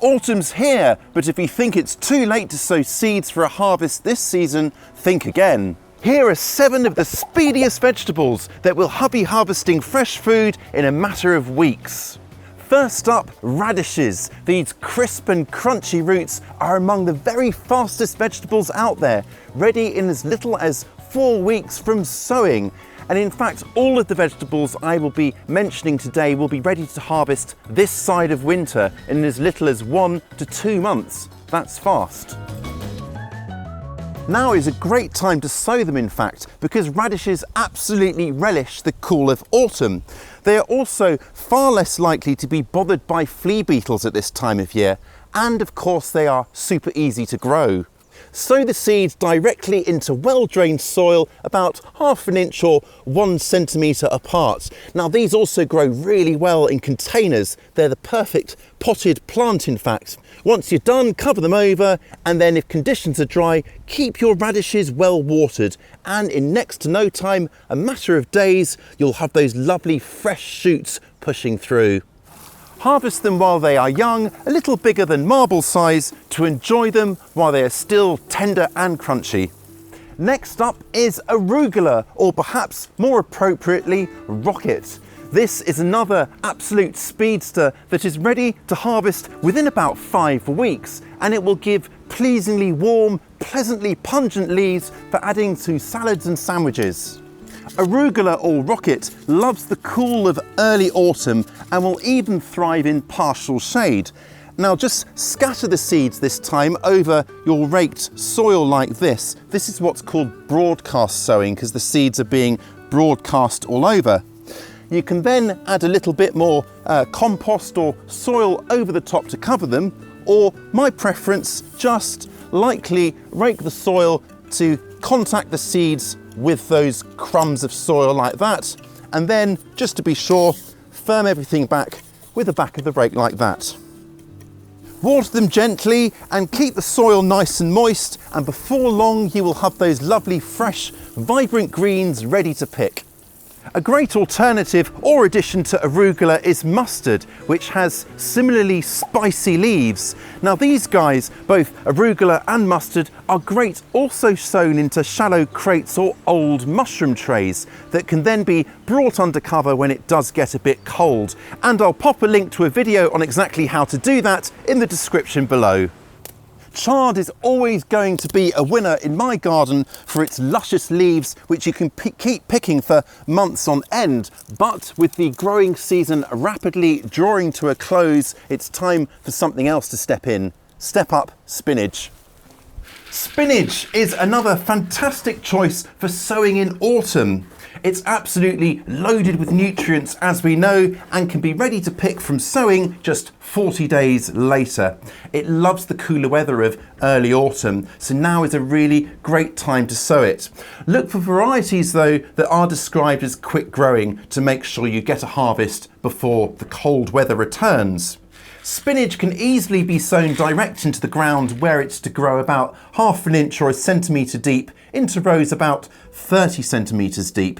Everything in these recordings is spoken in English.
Autumn's here, but if you think it's too late to sow seeds for a harvest this season, think again. Here are 7 of the speediest vegetables that will be harvesting fresh food in a matter of weeks. First up, radishes. These crisp and crunchy roots are among the very fastest vegetables out there, ready in as little as 4 weeks from sowing. And in fact, all of the vegetables I will be mentioning today will be ready to harvest this side of winter in as little as 1 to 2 months. That's fast. Now is a great time to sow them, in fact, because radishes absolutely relish the cool of autumn. They are also far less likely to be bothered by flea beetles at this time of year, and of course they are super easy to grow. Sow the seeds directly into well-drained soil about 1/2 inch or 1 centimetre apart. Now these also grow really well in containers. They're the perfect potted plant, in fact. Once you're done, cover them over, and then if conditions are dry, keep your radishes well watered, and in next to no time, a matter of days, you'll have those lovely fresh shoots pushing through. Harvest them while they are young, a little bigger than marble size, to enjoy them while they are still tender and crunchy. Next up is arugula, or perhaps more appropriately, rocket. This is another absolute speedster that is ready to harvest within about 5 weeks, and it will give pleasingly warm, pleasantly pungent leaves for adding to salads and sandwiches. Arugula, or rocket, loves the cool of early autumn and will even thrive in partial shade. Now just scatter the seeds this time over your raked soil like this. This is what's called broadcast sowing, because the seeds are being broadcast all over. You can then add a little bit more compost or soil over the top to cover them, or my preference, just lightly rake the soil to contact the seeds with those crumbs of soil like that, and then, just to be sure, firm everything back with the back of the rake like that. Water them gently and keep the soil nice and moist, and before long you will have those lovely fresh vibrant greens ready to pick. A great alternative or addition to arugula is mustard, which has similarly spicy leaves. Now these guys, both arugula and mustard, are great also sown into shallow crates or old mushroom trays that can then be brought under cover when it does get a bit cold. And I'll pop a link to a video on exactly how to do that in the description below. Chard is always going to be a winner in my garden for its luscious leaves, which you can keep picking for months on end. But with the growing season rapidly drawing to a close, it's time for something else to step in. Step up spinach. Spinach is another fantastic choice for sowing in autumn. It's absolutely loaded with nutrients, as we know, and can be ready to pick from sowing just 40 days later. It loves the cooler weather of early autumn, so now is a really great time to sow it. Look for varieties though that are described as quick growing to make sure you get a harvest before the cold weather returns. Spinach can easily be sown direct into the ground, where it's to grow about 1/2 inch or 1 centimetre deep into rows about 30 centimetres deep.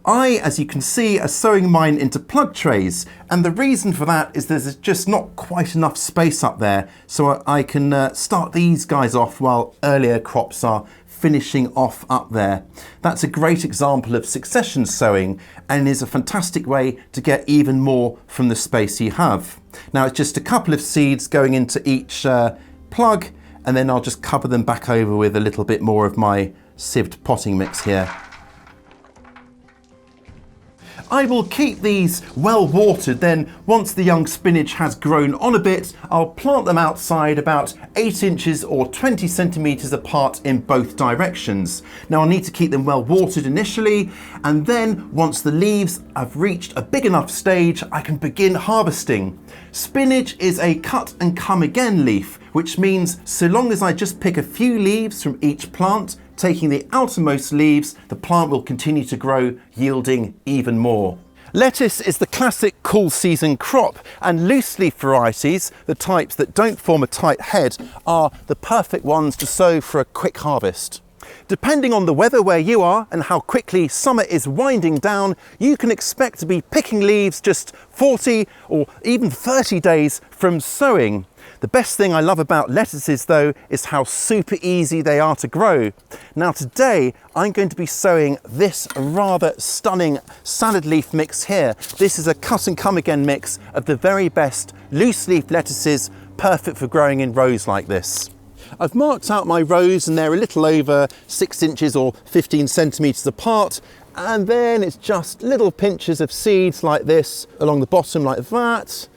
I, as you can see, are sowing mine into plug trays, and the reason for that is there's just not quite enough space up there, so I can start these guys off while earlier crops are finishing off up there. That's a great example of succession sowing and is a fantastic way to get even more from the space you have. Now it's just a couple of seeds going into each plug, and then I'll just cover them back over with a little bit more of my sieved potting mix here. I will keep these well watered, then once the young spinach has grown on a bit, I'll plant them outside about 8 inches or 20 centimetres apart in both directions. Now I'll need to keep them well watered initially, and then once the leaves have reached a big enough stage, I can begin harvesting. Spinach is a cut and come again leaf, which means so long as I just pick a few leaves from each plant, taking the outermost leaves, the plant will continue to grow, yielding even more. Lettuce is the classic cool season crop, and loose leaf varieties, the types that don't form a tight head, are the perfect ones to sow for a quick harvest. Depending on the weather where you are and how quickly summer is winding down, you can expect to be picking leaves just 40 or even 30 days from sowing. The best thing I love about lettuces though is how super easy they are to grow. Now today I'm going to be sowing this rather stunning salad leaf mix here. This is a cut and come again mix of the very best loose leaf lettuces, perfect for growing in rows like this. I've marked out my rows and they're a little over 6 inches or 15 centimetres apart, and then it's just little pinches of seeds like this along the bottom like that,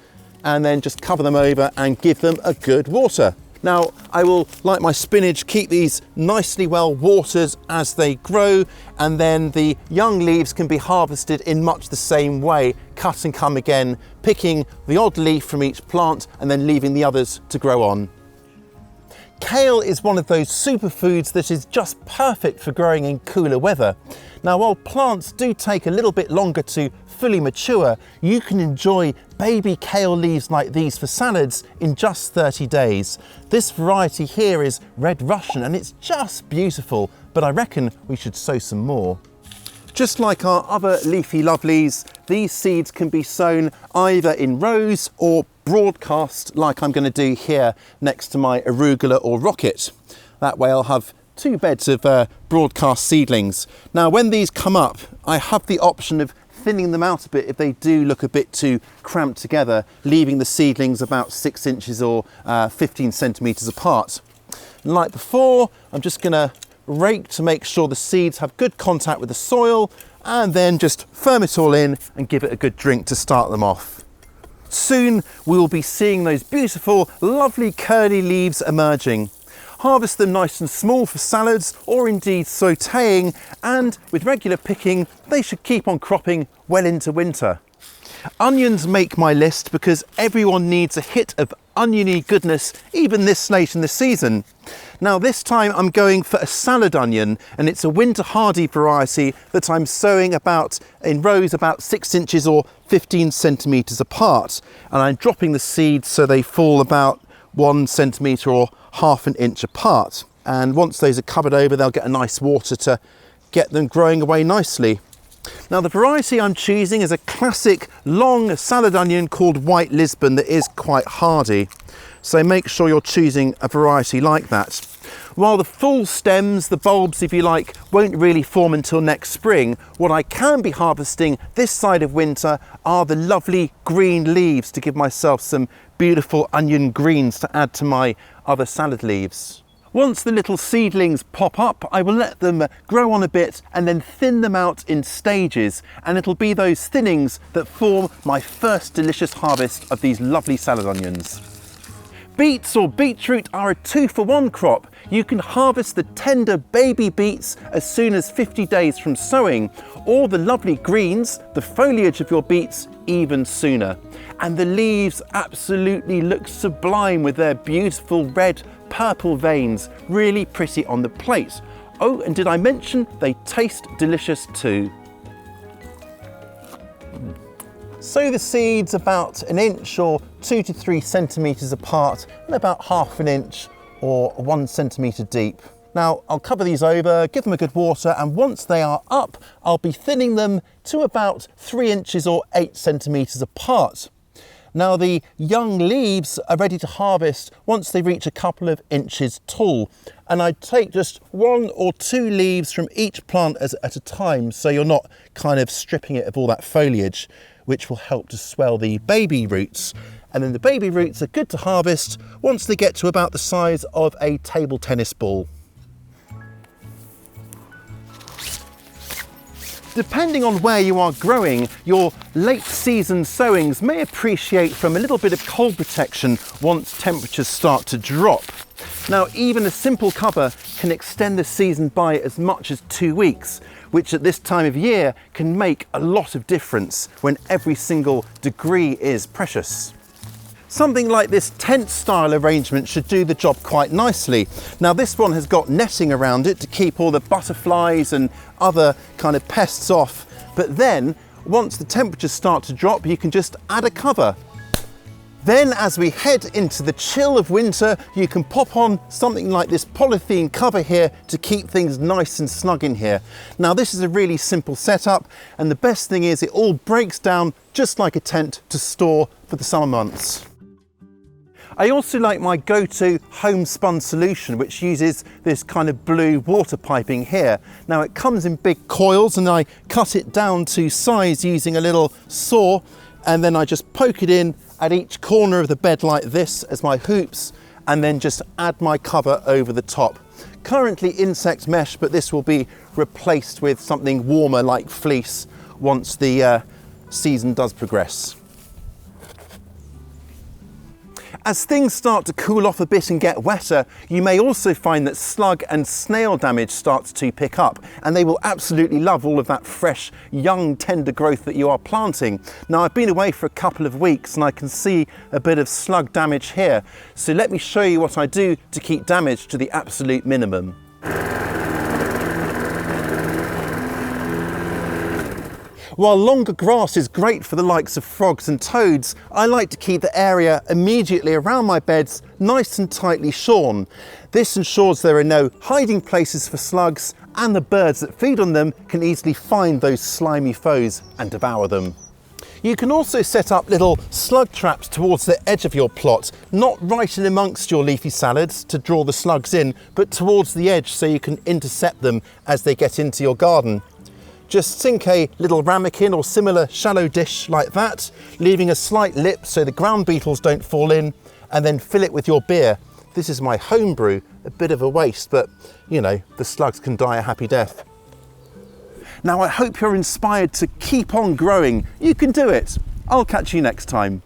and then just cover them over and give them a good water. Now I will, like my spinach, keep these nicely well watered as they grow, and then the young leaves can be harvested in much the same way, cut and come again, picking the odd leaf from each plant and then leaving the others to grow on. Kale is one of those superfoods that is just perfect for growing in cooler weather. Now, while plants do take a little bit longer to fully mature, you can enjoy baby kale leaves like these for salads in just 30 days. This variety here is Red Russian and it's just beautiful, but I reckon we should sow some more. Just like our other leafy lovelies, these seeds can be sown either in rows or broadcast like I'm going to do here next to my arugula or rocket. That way I'll have 2 beds of broadcast seedlings. Now when these come up, I have the option of thinning them out a bit if they do look a bit too cramped together, leaving the seedlings about 6 inches or 15 centimetres apart. And like before, I'm just going to rake to make sure the seeds have good contact with the soil, and then just firm it all in and give it a good drink to start them off. Soon we will be seeing those beautiful, lovely curly leaves emerging. Harvest them nice and small for salads or indeed sautéing, and with regular picking they should keep on cropping well into winter. Onions make my list because everyone needs a hit of oniony goodness even this late in the season. Now this time I'm going for a salad onion, and it's a winter hardy variety that I'm sowing about in rows about 6 inches or 15 centimetres apart, and I'm dropping the seeds so they fall about 1 centimetre or ½ inch apart, and once those are covered over they'll get a nice water to get them growing away nicely. Now the variety I'm choosing is a classic long salad onion called White Lisbon that is quite hardy, so make sure you're choosing a variety like that. While the full stems, the bulbs if you like, won't really form until next spring, what I can be harvesting this side of winter are the lovely green leaves to give myself some beautiful onion greens to add to my other salad leaves. Once the little seedlings pop up, I will let them grow on a bit and then thin them out in stages, and it'll be those thinnings that form my first delicious harvest of these lovely salad onions. Beets or beetroot are a 2-for-1 crop. You can harvest the tender baby beets as soon as 50 days from sowing, or the lovely greens, the foliage of your beets, even sooner. And the leaves absolutely look sublime with their beautiful red purple veins, really pretty on the plate. Oh, and did I mention they taste delicious too? Sow the seeds about 1 inch or 2 to 3 centimetres apart, and about ½ inch or 1 centimetre deep. Now I'll cover these over, give them a good water, and once they are up, I'll be thinning them to about 3 inches or 8 centimetres apart. Now the young leaves are ready to harvest once they reach a couple of inches tall, and I take just 1 or 2 leaves from each plant at a time, so you're not kind of stripping it of all that foliage, which will help to swell the baby roots. And then the baby roots are good to harvest once they get to about the size of a table tennis ball. Depending on where you are growing, your late season sowings may appreciate from a little bit of cold protection once temperatures start to drop. Now, even a simple cover can extend the season by as much as 2 weeks, which at this time of year can make a lot of difference when every single degree is precious. Something like this tent style arrangement should do the job quite nicely. Now this one has got netting around it to keep all the butterflies and other kind of pests off, but then once the temperatures start to drop you can just add a cover. Then as we head into the chill of winter, you can pop on something like this polythene cover here to keep things nice and snug in here. Now this is a really simple setup, and the best thing is it all breaks down just like a tent to store for the summer months. I also like my go-to homespun solution, which uses this kind of blue water piping here. Now it comes in big coils and I cut it down to size using a little saw, and then I just poke it in at each corner of the bed like this as my hoops, and then just add my cover over the top. Currently insect mesh, but this will be replaced with something warmer like fleece once the season does progress. As things start to cool off a bit and get wetter, you may also find that slug and snail damage starts to pick up, and they will absolutely love all of that fresh, young, tender growth that you are planting. Now, I've been away for a couple of weeks and I can see a bit of slug damage here. So let me show you what I do to keep damage to the absolute minimum. While longer grass is great for the likes of frogs and toads, I like to keep the area immediately around my beds nice and tightly shorn. This ensures there are no hiding places for slugs, and the birds that feed on them can easily find those slimy foes and devour them. You can also set up little slug traps towards the edge of your plot, not right in amongst your leafy salads to draw the slugs in, but towards the edge so you can intercept them as they get into your garden. Just sink a little ramekin or similar shallow dish like that, leaving a slight lip so the ground beetles don't fall in, and then fill it with your beer. This is my home brew, a bit of a waste, but you know, the slugs can die a happy death. Now I hope you're inspired to keep on growing. You can do it. I'll catch you next time.